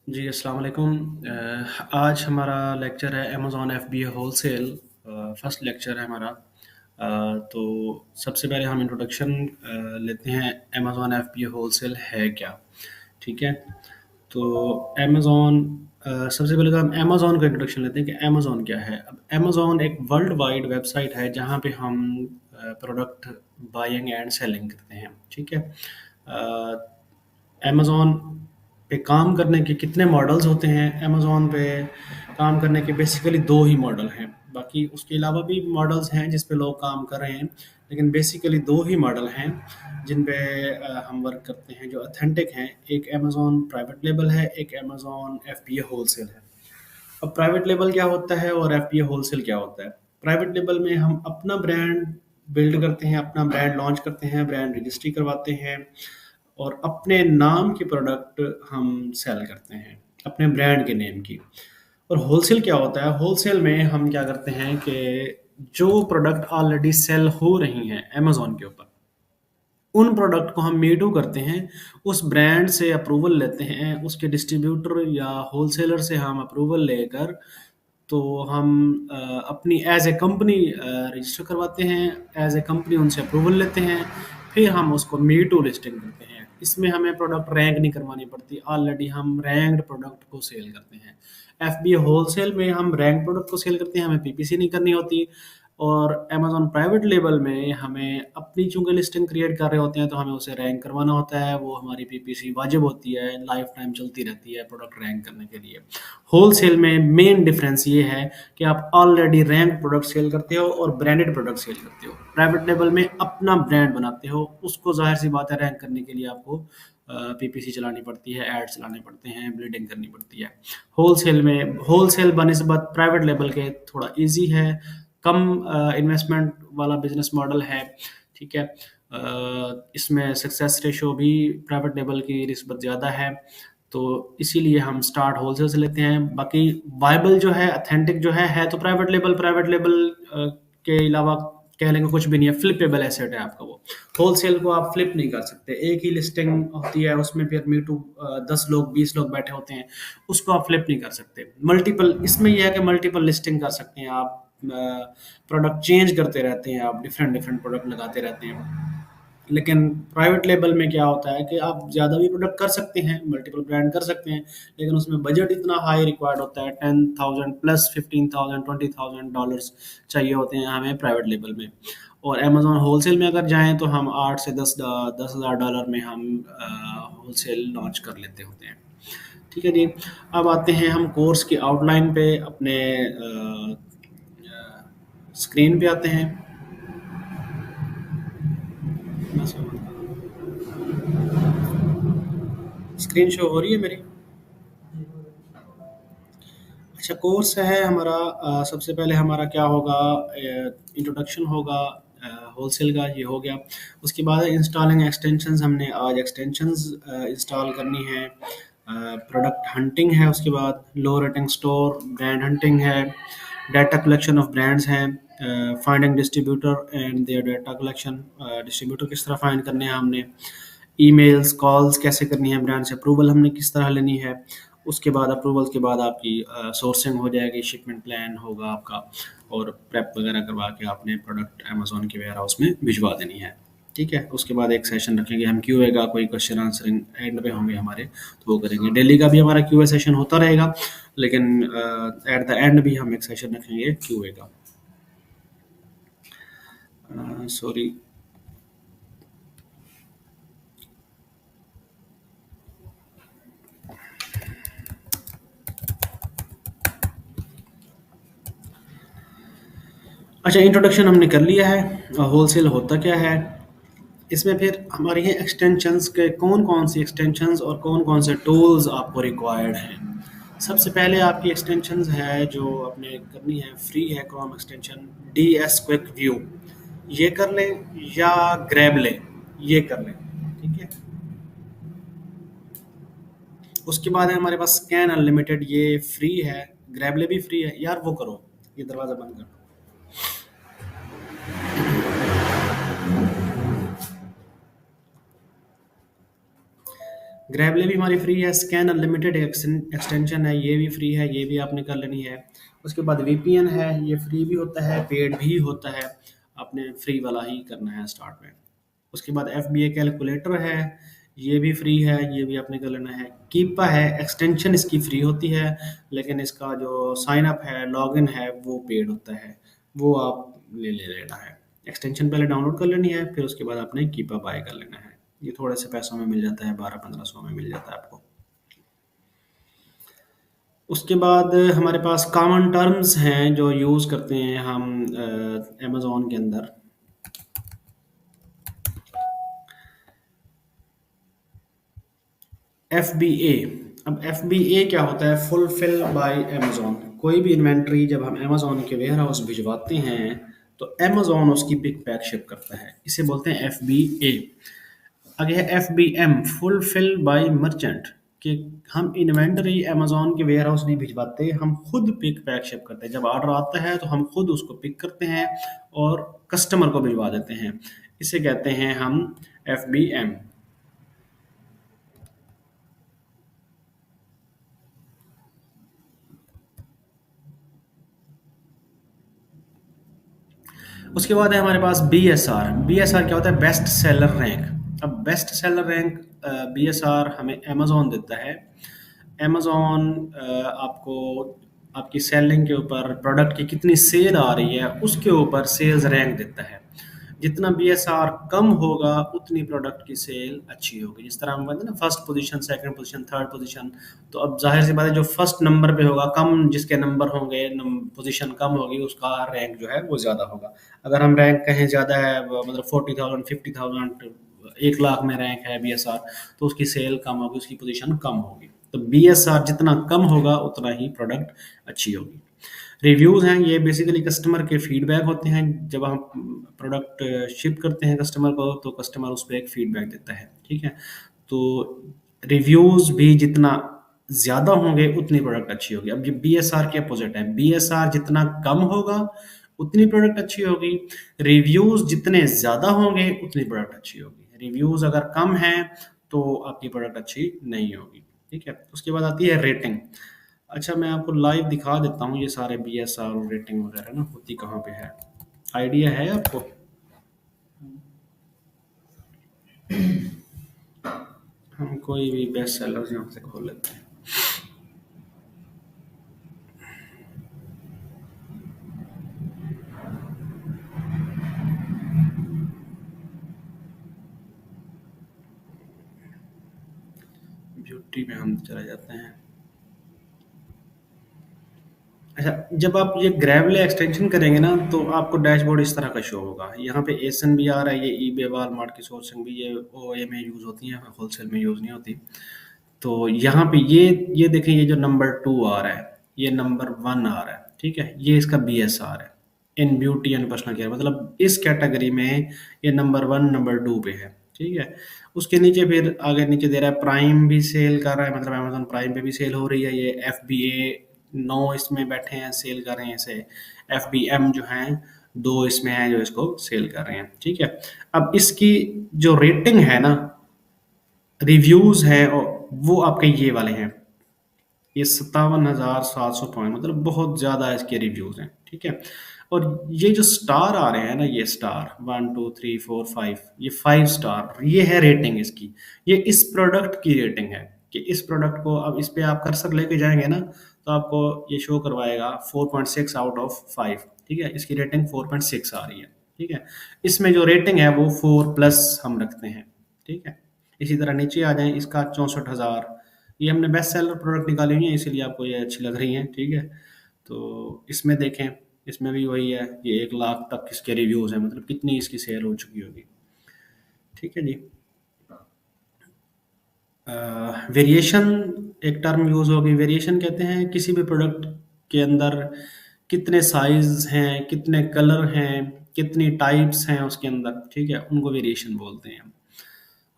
जी, अस्सलाम वालेकुम। आज हमारा लेक्चर है Amazon FBA wholesale. First lecture है हमारा। तो सबसे पहले हम इंट्रोडक्शन लेते हैं। अमेज़न एफबीए होलसेल है क्या? ठीक है। तो अमेज़न सबसे पहले तो हम अमेज़न का इंट्रोडक्शन लेते हैं कि अमेज़न क्या है। अब अमेज़न एक वर्ल्ड वाइड वेबसाइट है जहाँ पे हम प्रोडक्ट बाइंग एंड सेलिंग करते हैं। ठीक है। अमेज़न पे काम करने के कितने मॉडल्स होते हैं? अमेज़न पे काम करने के बेसिकली 2 ही मॉडल हैं। बाकी उसके अलावा भी मॉडल्स हैं जिस पे लोग काम कर रहे हैं, लेकिन बेसिकली 2 ही मॉडल हैं जिन पे हम वर्क करते हैं जो ऑथेंटिक हैं। एक अमेज़न प्राइवेट लेबल है, एक अमेज़न एफबीए होलसेल है। अब प्राइवेट लेबल क्या होता है और एफबीए होलसेल क्या होता है? प्राइवेट लेबल में हम अपना ब्रांड बिल्ड करते हैं, अपना ब्रांड लॉन्च करते हैं, ब्रांड रजिस्ट्री करवाते हैं और अपने नाम की प्रोडक्ट हम सेल करते हैं, अपने ब्रांड के नेम की। और होलसेल क्या होता है? होलसेल में हम क्या करते हैं कि जो प्रोडक्ट ऑलरेडी सेल हो रही हैं अमेज़न के ऊपर, उन प्रोडक्ट को हम मी टू करते हैं, उस ब्रांड से अप्रूवल लेते हैं, उसके डिस्ट्रीब्यूटर या होलसेलर से हम अप्रूवल लेकर तो हम अपनी एज ए कंपनी रजिस्टर करवाते हैं, एज ए कंपनी उनसे अप्रूवल लेते हैं, फिर हम उसको मी टू लिस्टिंग करते हैं। इसमें हमें प्रोडक्ट रैंक नहीं करवानी पड़ती, ऑलरेडी हम रैंक्ड प्रोडक्ट को सेल करते हैं। एफ बी होलसेल में हम रैंक प्रोडक्ट को सेल करते हैं, हमें पीपीसी नहीं करनी होती। और अमेज़न प्राइवेट लेबल में हमें अपनी चूँकि लिस्टिंग क्रिएट कर रहे होते हैं तो हमें उसे रैंक करवाना होता है, वो हमारी पीपीसी वाजिब होती है, लाइफ टाइम चलती रहती है प्रोडक्ट रैंक करने के लिए। होलसेल में मेन डिफरेंस ये है कि आप ऑलरेडी रैंक प्रोडक्ट सेल करते हो और ब्रांडेड प्रोडक्ट सेल करते हो। प्राइवेट लेबल में अपना ब्रांड बनाते हो, उसको ज़ाहिर सी बात है रैंक करने के लिए आपको पीपीसी चलानी पड़ती है, एड चलाने पड़ते हैं, ब्लीडिंग करनी पड़ती है। होलसेल में होलसेल बनिस्बत प्राइवेट लेबल के थोड़ा ईजी है, कम इन्वेस्टमेंट वाला बिजनेस मॉडल है। ठीक है। इसमें सक्सेस रेशो भी प्राइवेट लेबल की निस्बत ज़्यादा है, तो इसीलिए हम स्टार्ट होलसेल से लेते हैं। बाकी वायबल जो है, ऑथेंटिक जो है तो प्राइवेट लेबल के अलावा कह लेंगे कुछ भी नहीं है, फ्लिपेबल एसेट है आपका वो। होलसेल को आप फ्लिप नहीं कर सकते, एक ही लिस्टिंग होती है, उसमें फिर मी टू 10 लोग 20 लोग बैठे होते हैं, उसको आप फ्लिप नहीं कर सकते। मल्टीपल इसमें यह है कि मल्टीपल लिस्टिंग कर सकते हैं आप, प्रोडक्ट चेंज करते रहते हैं, आप डिफरेंट डिफरेंट प्रोडक्ट लगाते रहते हैं। लेकिन प्राइवेट लेबल में क्या होता है कि आप ज़्यादा भी प्रोडक्ट कर सकते हैं, मल्टीपल ब्रांड कर सकते हैं, लेकिन उसमें बजट इतना हाई रिक्वायर्ड होता है, 10,000 प्लस 15,000 $20,000 चाहिए होते हैं हमें प्राइवेट लेबल में। और अमेज़न होलसेल में अगर जाएँ तो हम 8 से 10,000 में हम होलसेल लॉन्च कर लेते होते हैं। ठीक है जी। अब आते हैं हम कोर्स की आउटलाइन पे, अपने स्क्रीन पे आते हैं। स्क्रीन शो हो रही है मेरी? अच्छा, कोर्स है हमारा। सबसे पहले हमारा क्या होगा, इंट्रोडक्शन होगा होलसेल का, ये हो गया। उसके बाद इंस्टॉलिंग एक्सटेंशंस, हमने आज एक्सटेंशंस इंस्टॉल करनी है। प्रोडक्ट हंटिंग है, उसके बाद low rating store, brand hunting है, डाटा कलेक्शन ऑफ ब्रांड्स हैं, finding distributor and their data collection, distributor किस तरह फाइंड करने हैं हमने, ईमेल्स कॉल्स कैसे करनी है, ब्रांड से अप्रूवल हमने किस तरह लेनी है। उसके बाद अप्रूवल के बाद आपकी सोर्सिंग हो जाएगी, शिपमेंट प्लान होगा आपका, और प्रेप वगैरह करवा के आपने प्रोडक्ट अमेज़न के वेयर हाउस में भिजवा देनी है। ठीक है। उसके बाद एक सेशन रखेंगे हम क्यूए का, कोई क्वेश्चन आंसरिंग एंड पे होंगे हमारे, तो वो करेंगे। डेली का भी हमारा क्यूए सेशन होता रहेगा, लेकिन एट द एंड भी हम एक सेशन रखेंगे क्यूए का। सॉरी। अच्छा, इंट्रोडक्शन हमने कर लिया है, होलसेल होता क्या है। इसमें फिर हमारे ये एक्सटेंशंस के कौन-कौन सी एक्सटेंशंस और कौन-कौन से टूल्स आपको रिक्वायर्ड हैं। सबसे पहले आपकी एक्सटेंशंस है जो आपने करनी है, फ्री है Chrome extension DS quick view, ये कर लें या ग्रैब लें, ये कर लें। ठीक है। उसके बाद है हमारे पास स्कैन अनलिमिटेड, ये फ्री है। ग्रैबले भी फ्री है यार, वो करो, ये दरवाज़ा बंद कर दो। ग्रैबले भी हमारी फ्री है, स्कैन अनलिमिटेड एक्सटेंशन है, ये भी फ्री है, ये भी आपने कर लेनी है। उसके बाद वीपीएन है, ये फ्री भी होता है, पेड भी होता है, आपने फ्री वाला ही करना है स्टार्ट में। उसके बाद एफबीए कैलकुलेटर है, ये भी फ्री है, ये भी आपने कर लेना है। कीपा है, एक्सटेंशन इसकी फ्री होती है, लेकिन इसका जो साइन अप है, लॉगिन है, वो पेड होता है, वो आप ले ले लेना है। एक्सटेंशन पहले डाउनलोड कर लेनी है, फिर उसके बाद आपने कीपा बाय कर लेना है। ये थोड़े से पैसों में मिल जाता है, 1200-1500 में मिल जाता है आपको। उसके बाद हमारे पास कॉमन टर्म्स हैं जो यूज़ करते हैं हम अमेज़न के अंदर। एफ बी ए। अब एफ बी ए क्या होता है? Fulfil bye Amazon. कोई भी इन्वेंट्री जब हम अमेज़न के वेयर हाउस भिजवाते हैं, तो अमेज़न उसकी पिक पैक शिप करता है, इसे बोलते हैं एफ बी ए। आगे है F B M, fulfil by merchant, कि हम इन्वेंटरी अमेज़न के वेयर हाउस नहीं भिजवाते, हम खुद पिक पैक शिप करते हैं। जब ऑर्डर आता है तो हम खुद उसको पिक करते हैं और कस्टमर को भिजवा देते हैं, इसे कहते हैं हम एफ बी एम। उसके बाद है हमारे पास B S R. B S R क्या होता है? Best seller rank. अब best seller rank B S R हमें अमेज़न देता है। अमेज़न आपको आपकी सेलिंग के ऊपर, प्रोडक्ट की कितनी सेल आ रही है उसके ऊपर सेल्स रैंक देता है। जितना बी एस आर कम होगा उतनी प्रोडक्ट की सेल अच्छी होगी। जिस तरह हम कहते हैं ना, first position, second position, third position, तो अब जाहिर सी बात है जो फर्स्ट नंबर पे होगा, कम जिसके नंबर होंगे, पोजीशन कम होगी, उसका रैंक जो है वो ज़्यादा होगा। अगर हम रैंक कहें ज़्यादा है, मतलब 40,000, 50,000, 1 लाख में रैंक है बी एस आर, तो उसकी सेल कम होगी, उसकी पोजीशन कम होगी। तो बी एस आर जितना कम होगा उतना ही प्रोडक्ट अच्छी होगी। रिव्यूज़ हैं, ये बेसिकली कस्टमर के फीडबैक होते हैं। जब हम प्रोडक्ट शिप करते हैं कस्टमर को, तो कस्टमर उस पे एक फीडबैक देता है, ठीक है? तो रिव्यूज़ भी जितना ज़्यादा होंगे उतनी प्रोडक्ट अच्छी होगी। अब ये बीएसआर के अपोज़िट है, बीएसआर जितना कम होगा उतनी प्रोडक्ट अच्छी होगी, रिव्यूज़ जितने ज़्यादा होंगे उतनी प्रोडक्ट अच्छी होगी। रिव्यूज़ अगर कम हैं तो आपकी प्रोडक्ट अच्छी नहीं होगी, ठीक है? उसके बाद आती है रेटिंग। अच्छा, मैं आपको लाइव दिखा देता हूँ ये सारे बीएसआर और रेटिंग वगैरह ना होती कहाँ पे है। आइडिया है आपको? हम कोई भी बेस्ट सेलर यहाँ से खोल लेते हैं। ब्यूटी में हम चले जाते हैं। अच्छा, जब आप ये ग्रेवले एक्सटेंशन करेंगे ना, तो आपको डैशबोर्ड इस तरह का शो होगा। यहाँ पे एसन भी आ रहा है, ये ईबे, वॉलमार्ट की सोर्सिंग भी ये ओए में यूज़ होती है, होलसेल में यूज़ नहीं होती। तो यहाँ पे ये देखें, ये जो नंबर 2 आ रहा है, ये नंबर 1 आ रहा है, ठीक है? ये इसका बीएसआर है, इन ब्यूटी एंड पर्सनल केयर, मतलब इस कैटेगरी में ये नंबर 1, नंबर 2 पे है, ठीक है? उसके नीचे फिर आगे नीचे दे रहा है प्राइम भी सेल कर रहा है, मतलब अमेज़न प्राइम पे भी सेल हो रही है। ये एफबीए 9 इसमें बैठे हैं, सेल कर रहे हैं इसे। एफबीएम जो हैं 2 इसमें हैं जो इसको सेल कर रहे हैं, ठीक है? अब इसकी जो रेटिंग है ना, रिव्यूज़ हैं, वो आपके ये वाले हैं। ये 57,700 पॉइंट, मतलब बहुत ज़्यादा इसके रिव्यूज़ हैं, ठीक है? और ये जो स्टार आ रहे हैं ना, ये स्टार 1, 2, 3, 4, 5, ये 5 स्टार, ये है रेटिंग इसकी। ये इस प्रोडक्ट की रेटिंग है, कि इस प्रोडक्ट को, अब इस पे आप कर्सर लेके जाएंगे ना, तो आपको ये शो करवाएगा 4.6 आउट ऑफ 5, ठीक है? इसकी रेटिंग 4.6 आ रही है, ठीक है? इसमें जो रेटिंग है वो 4 प्लस हम रखते हैं, ठीक है? इसी तरह नीचे आ जाएं, इसका 64,000, ये हमने बेस्ट सेलर प्रोडक्ट निकाली हुई है, इसीलिए आपको ये अच्छी लग रही हैं, ठीक है? तो इसमें देखें, इसमें भी वही है, ये 1 लाख तक इसके रिव्यूज़ हैं, मतलब कितनी इसकी सेल हो चुकी होगी, ठीक है जी? वेरिएशन एक टर्म यूज़ होगी। वेरिएशन कहते हैं किसी भी प्रोडक्ट के अंदर कितने साइज़ हैं, कितने कलर हैं, कितनी टाइप्स हैं उसके अंदर, ठीक है? उनको वेरिएशन बोलते हैं।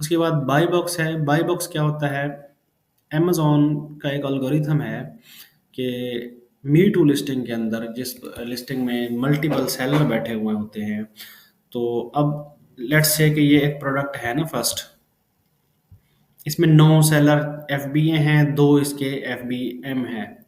उसके बाद बाय बॉक्स है। बाय बॉक्स क्या होता है? अमेज़न का एक एल्गोरिथम है कि मी टू लिस्टिंग के अंदर, जिस लिस्टिंग में मल्टीपल सेलर बैठे हुए होते हैं, तो अब लेट्स से कि ये एक प्रोडक्ट है ना फर्स्ट, इसमें 9 सेलर एफबीए हैं, 2 इसके एफबीएम हैं।